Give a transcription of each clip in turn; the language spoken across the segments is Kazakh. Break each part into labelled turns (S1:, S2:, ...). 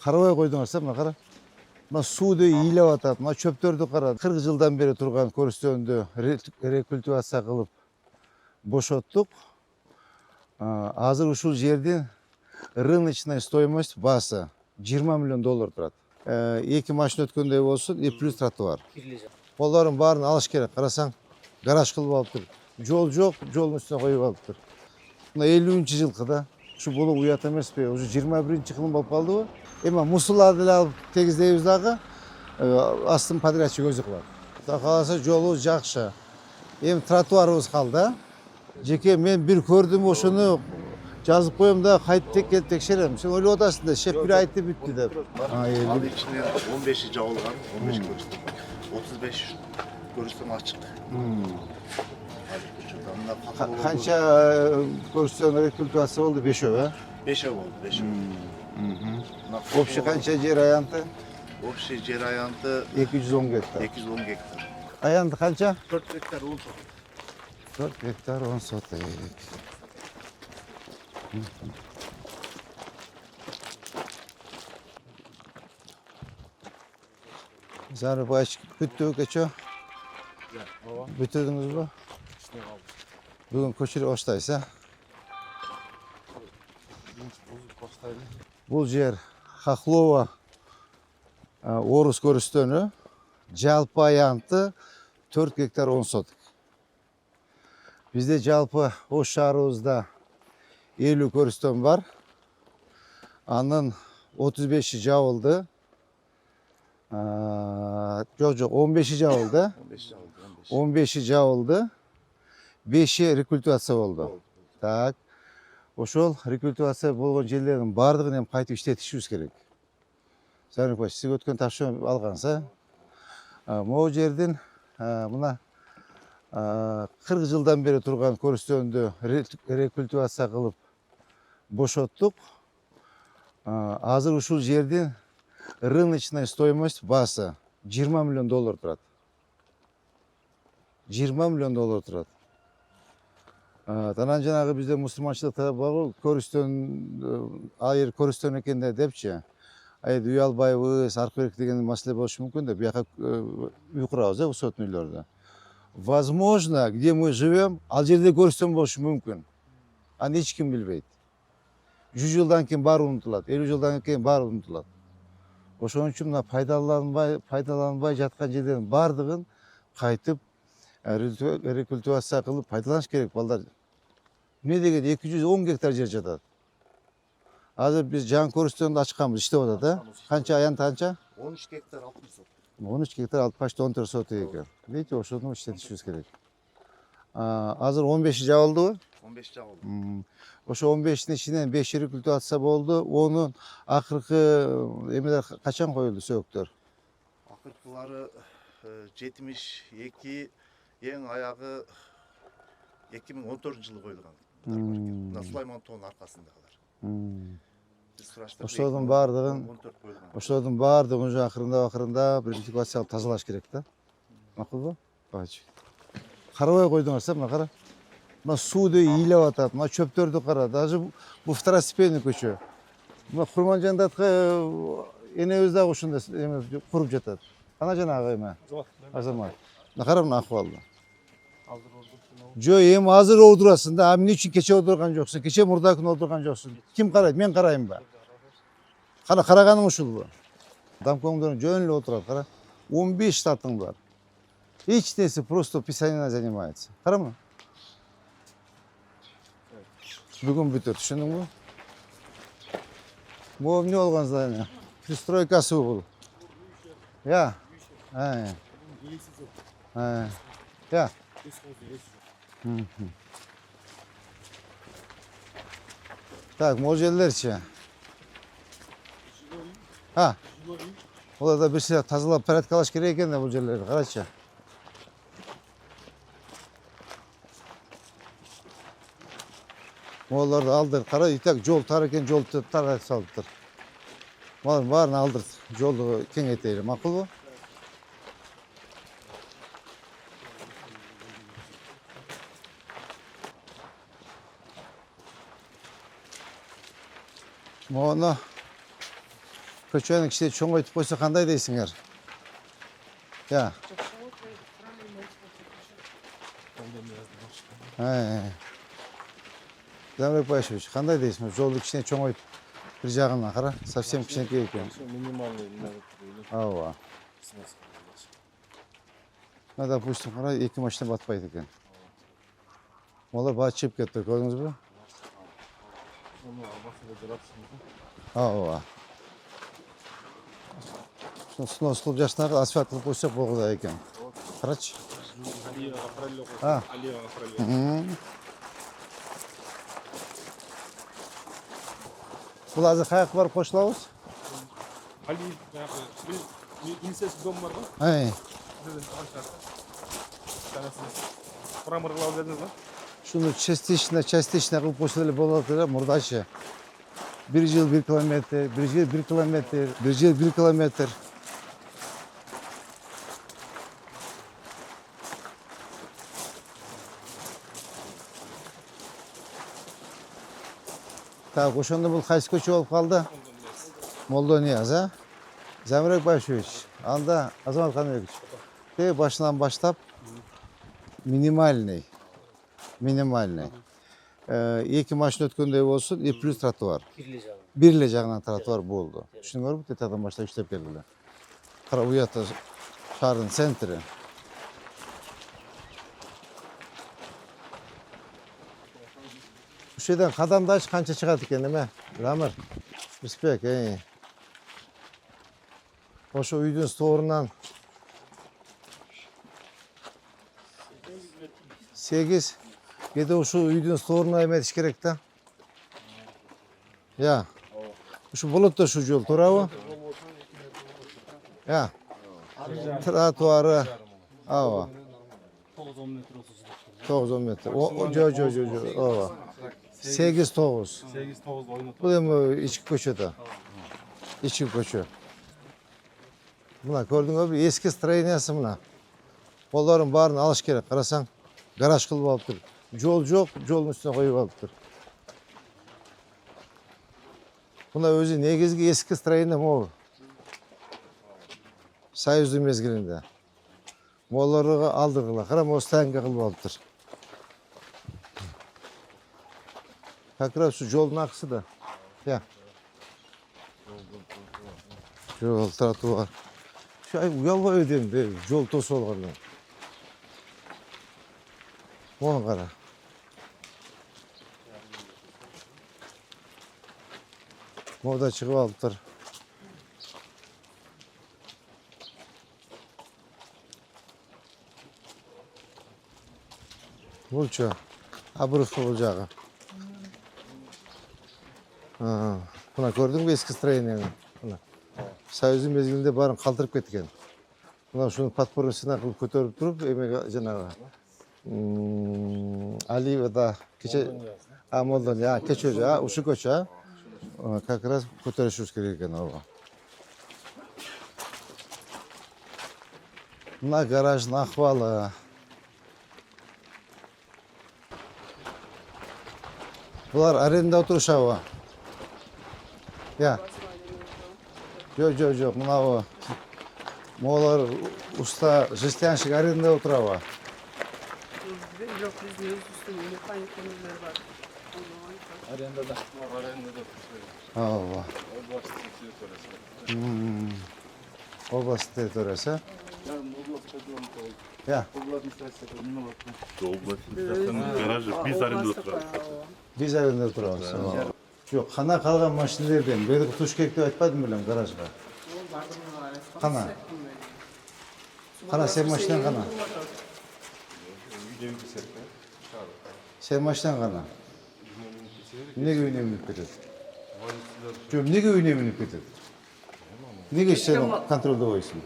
S1: Карабай койдуңар мына кара. Мына сууду ыйлап атат, мына чөптөрдү кара. 40 жылдан бери турган көрүстөндү рекультивация кылып бошоттук. Азыр ушул жердин рыночный стоимость баасы $20 миллион турат. 2 машина өткөндөй болсун, и плюс тротуар. Колдорун баарын алыш керек. Карасаң, гараж кылып алыптыр. Жол жок, жолдун үстүнө коюп алыптыр. Мына 50-жылкы да. Ушу болуп уят эмеспи? Уже 21-кылым болуп калдыбы? Эми мусуларды эле алып тегиздейбиз дагы. Астын подрядчик өзү кылат. Кудай кааласа жолубуз жакшы. Эми тротуарыбыз калды. Жеке мен бир көрдүм, ошону жазып коем да кайтып келип текшерем. Сен ойлоп атасың да, шеф бир айтты бүттү деп.
S2: Ал ичинен 15 жабылган, 15 көрүстөм. 35 көрүстөм ачык.
S1: Канча көрүстөм рекультивация болду? 5-өө, э?
S2: 5 болду, 5.
S1: Общий канча жер аянты?
S2: Общий жер аянты
S1: 210 гектар.
S2: 210 гектар.
S1: Аянты канча?
S2: 4 гектар 10 соток.
S1: 4 гектар 10 соток. Зары бач бүттү кечө. Бүтүрдүңүзбү? Бүгүн көчүрүп баштайсыз, Бул жер Хохлова Орус көрүстөнү. Жалпы аянты 4 гектар 10 соток. Бизде жалпы Ош шаарыбызда 50 көрүстөн бар. Анын 35-и жабылды. Жок, 15-и жабылды. 15-и жабылды. 5-и рекультивация болду. Так. Ошол рекультивация болгон жерлердин бардыгын эми кайтып иштетишибиз керек. Сарыкбаш, сиз өткөн тапшырма алгансыз, могу жердин мына 40 жылдан бери турган көрүстөндү рекультивация кылып бошоттук. Азыр ушул жердин рыночный стоимость баасы $20 миллион турат. $20 миллион турат. Анан жанагы бизде мусулманчылыкта бар көрүстөн айыр көрүстөн экен депчи. Үй албайбыз, аркы берек деген маселе болушу мүмкүн да, бияка үй курабыз, высотный үйлөрдө. Возможно, где мы живем, ал жерде көрүстөн болушу мүмкүн. Аны эч ким билбейт. 100 жылдан кийин баары унутулат, 50 жылдан кийин баары унутулат. Ошон үчүн мына пайдаланбай жаткан жерлердин бардыгын кайтып рекультивация кылып пайдаланыш керек, балдар. Эмне деген 210 гектар жер жатат. Азыр биз жаңы көрүстөндү ачканбыз, иштеп атат, Канча аянты канча?
S2: 13 гектар 60 соток.
S1: 13 гектар 64 соток экен. Видите, ошону иштетишибиз керек. Азыр 15 жабылдыбы?
S2: 15 жабылды.
S1: Ошо 15-тин ичинен 5 рекультивация болду. Онун акыркы эмелер качан коюлду, сөөгүктөр?
S2: Акыркылары 72, эң аягы 2014-жылы коюлган. Мына Сулайман тоонун аркасындагылар.
S1: Ошолордун баардыгын уже акырында рекультивация тазалаш керек да. Макулбу? Бачы. Карабай койдуңар, мына кара. Мына сууду ыйлап атат, мына чөптөрдү кара. Даже бул второстепенный көчө. Мына Курманжандатка энебиз дагы ушундай эме куруп жатат. Ана жанагы эме. Азамат. Мына кара мына акыбалды. Жо, эми азыр отурасың да, эмне үчүн кече отурган жоксуң? Кече мурда күнү отурган жоксуң. Ким карайт? Мен караймбы? Кара караганың ушулбу? Домкомдор жөн эле отурат, кара. 15 штатың бар. Эч нерсе, просто писаниена занимается. Карама. Бүгүн бүтөт, түшүндүңбү? Могу эмне болгон здание? Пристройкасы бул. Я. Я. Так, могу жерлерчи. Оларда бир сыяк тазалап порядкалаш керек экен да бул жерлерди, карачы. Могуларды алдыр, кара, и так жол тар экен, жолду тарайтып салыптыр. Булардын баарын алдырт, жолду кеңейтели, макулбу? Мону көчөнүн кичине чоңойтуп койсо кандай дейсиңер? Я. Замирбек Байшевич, кандай дейсиң? Жолду кичине чоңойтуп бир жагынан кара, совсем кичинекей экен.
S3: Минимальный
S1: Ооба. Допустим, кара, 2 машина батпайт экен. Олар бат чыгып кетти, көрдүңүзбү? Ооба. Снос кылып жашнагы асфальт кылып койсок болгудай экен. Карачы. Бул азыр каяка барып кошулабыз?
S3: Милицейский дом бар го? Промырлап дедиңиз го?
S1: Шуну частично кылып койсо деле болот эле мурдачы. 1 жыл 1 километр, 1 жыл 1 километр, 1 жыл 1 километр. Так, ошондо бул кайсы көчө болуп калды? Молдонияз, а? Замирбек Байшевич, анда Азамат Каныбекович. Башынан баштап минимальный. 2 машина өткөндөй болсун, и плюс тротуар. Бир эле жагынан тротуар болду. Түшүнүңөрбү? Тетадан баштап иштеп келдилер. Кара уята шаардын центри. Ушул жерден кадамдаш канча чыгат экен эме? Рамыр. Рыспек, Ошо үйдүн сторунан 8. Кеде ушул үйдүн сторуна эметиш керек да. Я. Ушу болот да ушул жол, туурабы? Я. Тротуары. Ооба.
S3: 9-10 метр болсо.
S1: 9-10 метр. Жо. Ооба. 8-9.
S3: 8-9 ойнотуп.
S1: Бул эми ички көчөдө. Ички көчө. Мына көрдүңөрбү? Эски строениясы мына. Колдорун баарын алыш керек. Карасаң, гараж кылып алыптыр. Жол жок, жолдун үстүнө коюп алыптыр. Мына өзү негизги эски строение могу. Союздун мезгилинде. Молорго алдыргыла. Кара, могу станка кылып алыптыр. Как раз şu jolun akısı da. Ya. Jol, trotuar. Şu ay uyalma ödeyim de jol tosu olғаннан. Оған қара. Мода шығып алыптыр. Бұл что? Абыров бұл жағы. Мына көрдің бе ескі строениені? Союздың мезгілінде барын қалтырып кеткен. Мына шunu подпорысына қылып көтеріп тұрып, емеге жаңағы Алиевада кеше Молдон, кеше же, ушы көче, как раз көтерішуіміз керек екен оға. Мына гараждың ахвалы. Бұлар арендада отырушауы. Я. Жоқ, мынау молар уста жестяншик арендада отырауы.
S4: Жоқ, біздің өз үстіне механикамыздар бар.
S3: Арендада.
S1: Ооба. Область территориясы. Я.
S2: Гаражы biz арендада тұрады.
S1: Biz арендада тұрамыз. Жоқ, қана қалған машинелерден бері құтыш керек деп айтпадым білем гаражға. Қана. Қана сен машинан қана. Сен машинан қана. Неге үйіне мініп кетеді? Жоқ, неге үйіне мініп кетеді? Неге сен контрольда ойсың?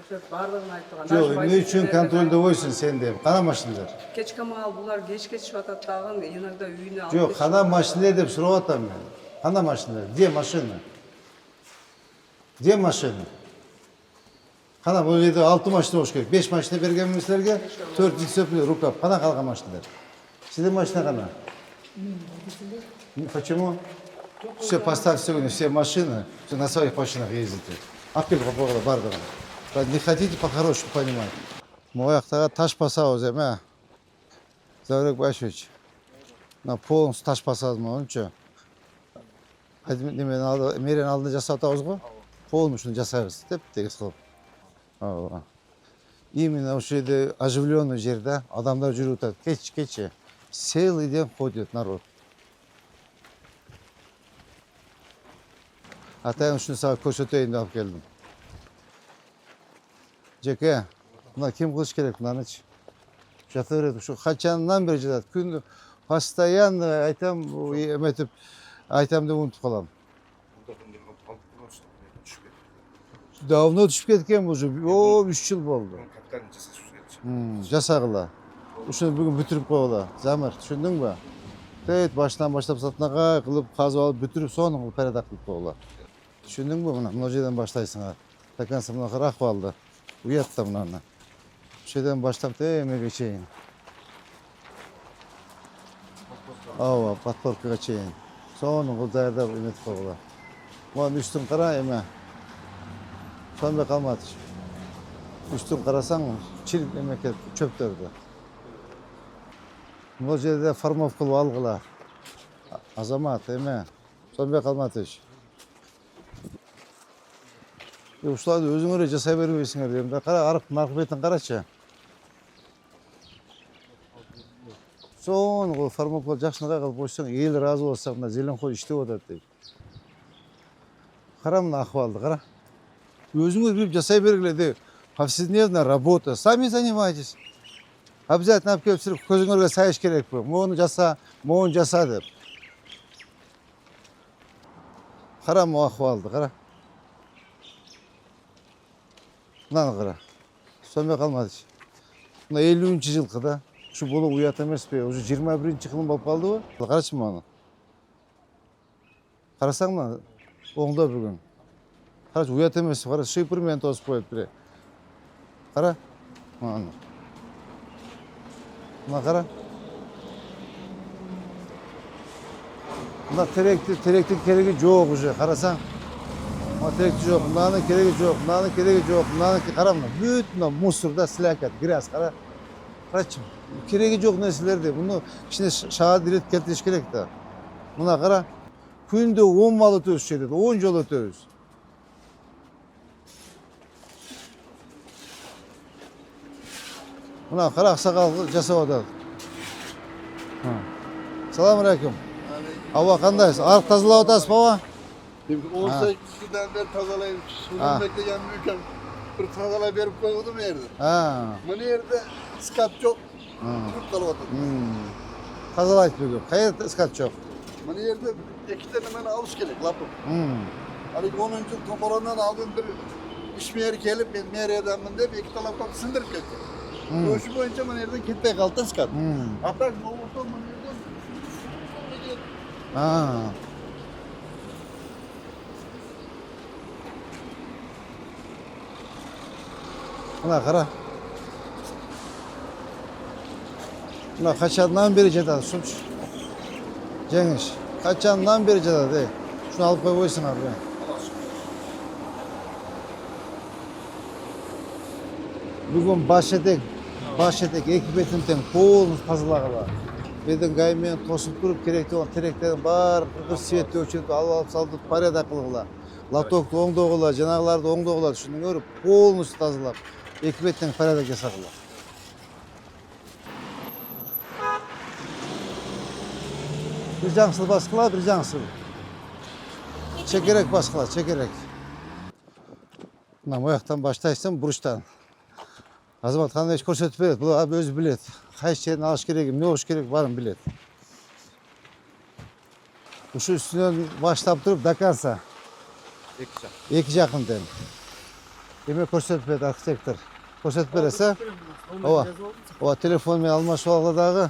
S4: Барлығын айтыған.
S1: Жоқ, не үшін контрольда ойсың сен деп? Қана машинелер?
S4: Кечке мал бұлар кеш батат дағын, енагда үйіне алып.
S1: Жоқ, қана машинелер деп сұрап атам мен. Қана машинелер? Где машина? Где машина? Қана бұл жерде 6 машина болуш керек. 5 машина берген сіздерге, 4 дисциплина рукап. Қана қалған машинелер. Сізде машина қана? Почему? Все, поставь сегодня все машины, все на своих машинах ездите. Апель по городу, бардам. Не хотите по-хорошему понимать. Мой ахтага таш пасауз, Заврек Башевич. На полностью таш пасауз, ончо. Мерен алдында жасап атабыз ғой. Полностью жасайбыз деп тегіс қылып. Именно осы жерде оживленный жерде адамдар жүріп өтеді. Кеш. Целый день ходит народ. Атайын үшін саған көрсетейін деп алып келдім. Жеке, мына кем қылыш керек мынаны? Жата береді. Şu қаншаннан бері жатады. Күнді постоянно айтам, еметіп, айтам деп ұмытып қаламын. Давно düşüp кеткен уже. О, 3 жыл болды. Жасағыла. Ушуну бүгүн бүтүрүп койгула. Замыр, түшүндүң бе? Тейт башынан баштап сатынага кылып, казып алып бүтүрүп, сону кылып передак кылып койгула. Түшүндүң бе? Мына жерден баштайсың. До конца мына ахвалды. Уят да мынаны. Ушул жерден баштап эмеге чейин. Ооба, подпоркага чейин. Сону кылып даярдап эметип койгула. Мына үстүн кара эме. Сонда қалмады. Үстін қарасаң, чир мемлекет чөптерді. Бұл жерде формов қылып алғыла. Азамат, еме. Сонда қалмады. Ұшыларды өзіңіре жасай бермейсіңер деймін. Қара, арық бетін қарачы. Соны қылып формов қылып жақшыныға қылып қойсаң, ел разы болсаң, мына зелен қой іштеп отырады дейді. Қара мына ахуалды, қара. Өзіңіз біліп жасай бергіледі. Повседневная работа. Сами занимайтесь. Обязательно алып келіп түсіріп көзіңерге сайыш керек пе. Моны жаса, моны жаса деп. Қара мұ ахуалды, қара. Мынаны қара. Сонымен қалмады. Мына 50-ші жылқы да. Шу болу ұят емес пе. Уже 21-ші қылым болып қалды ба? Қарашы мұны. Қарасаң мына оңда бүгін. Қарашы, ұят емес, қара, шипырмен тосып қойып біре. Қара, мына қара. Мына теректің керегі жоқ уже, қарасаң. Мына теректі жоқ, мынаны керегі жоқ, мынаны керегі жоқ, мынаны қара мына. Bütün мусорда сіләкет, грязь, қара. Қарачым, керегі жоқ нәрселерде. Бұны ішіне шаға дирет келтіріш керек та. Мына қара, күнде 10 мал өтөз шедеді, 10 жол өтөз. Мына қара ақсақал жасап отады. Салам алейкум. Ауа қандайсыз? Арық тазалап отасыз баба?
S5: 18 kişiden beri tazalayın. Şunun bekleyen mümkün. Bir tazalay verip koydum yerde. Bu yerde skat çok. Türk kalıp oturdu.
S1: Tazalayt bugün. Hayır ıskat çok.
S5: Bu yerde 2 tane bana avuç gerek lapım. Hani 10. topalandan aldım bir iş meyeri gelip ben meyeriyeden deyip 2 tane lapım sındırıp gitti. Koşu boyunca bu yerden gitmeye kaldı skat. Hatta bu yerden
S1: Mına qara. Mına qaçandan beri жатады, шунчу. Жеңіш. Qaçandan beri жатады, Şunu alıp koy koysun abi. Bugün başetek ekipetinden polumuz тазалағыла. Беден гаймен тосып тұрып керекті olan теректерін бар светті өчетіп алып салдып порядок қылғыла. Латокты оңдоғыла, жанағыларды оңдоғыла, шының өріп полностью тазалап. Ekmetten parada kesakla. Bir cansıl baskıla, bir cansıl. Çekerek baskıla, çekerek. Mına ayaktan başlaysan buruştan. Azamat qanday iş ko'rsatib beradi. Bu abi o'zi biladi. Qaysi yerni olish kerak, nima olish kerak barini biladi. O'sha ustidan boshlab turib dokonsa. Ikki jaqindan. Demek ko'rsatib beradi arxitektor. Ko'rsatib bersa, o telefonмен almashib olg'idagi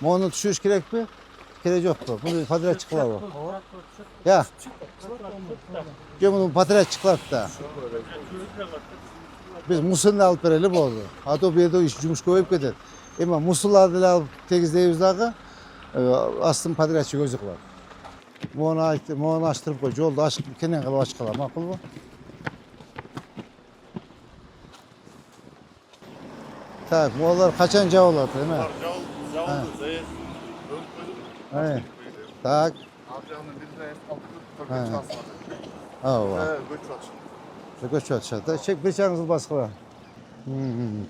S1: moni tushirish kerakmi? Kerak yo'qmi? Buni podrad qiladi. Ya. Buni podrad qiladi-da. Biz musulni olib beraylik bo'ldi. Ato bu yerda ish yumush ko'payib ketadi. Endi musullarni olib tegizlaymizдағы астын podrad o'zi qiladi. Muğunu açtırıp koy. Yolda açık, kenen kalıp açık kalalım. Makul mu? Tak, muğlar kaçan olur değil mi?
S2: Javul, zayıf. Ön koydum.
S1: Evet. Tak.
S2: Alacağının biri de altı
S1: Ha.
S2: Türkçe asmadı.
S1: Ava.
S2: Göç açın.
S1: Göç atışada. Çek bir çağınızı baskıla.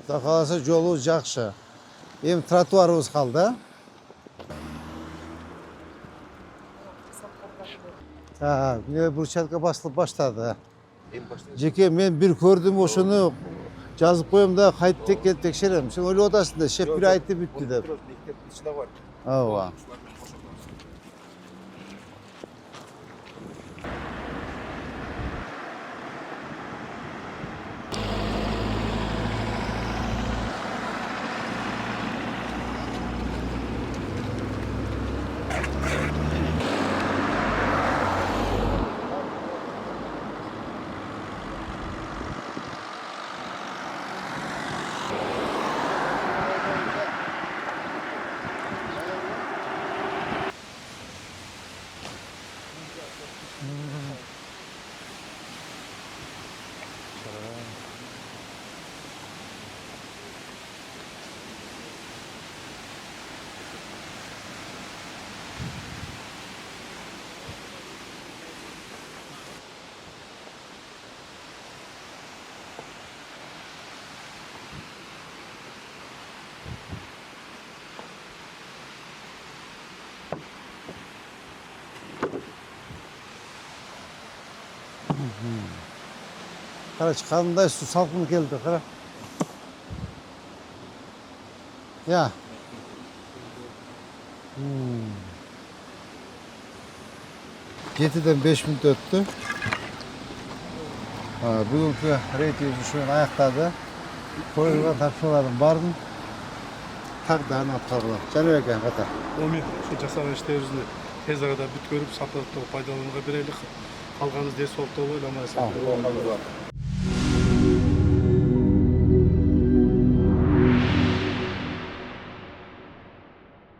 S1: Da kalasa yolu жақсы. Hem trotuarımız kaldı. Ha, ne burçatka basılıp başladı.
S2: En başta
S1: Jeke men bir gördüm oşunu жазып koyayım da kayıt tek tekşerim. Sen öyle odasında şef bir ayette bitti de.
S2: Mektep içinde var.
S1: Ava. Kara çıkanında su salkın geldi kara. Ya. Yediden 5 minut öttü. Bugünkü reyting şu an ayaktadı. Koyulgan tartışmaların bardın. Taqdağını atqarlar. Canı ekan kata.
S6: Omi şu жасаған işтеріңізді тез арада бүткөрүп сапаттап пайдаланууга берелик. Калганыңыз дер соолуктуу ойламайсыз.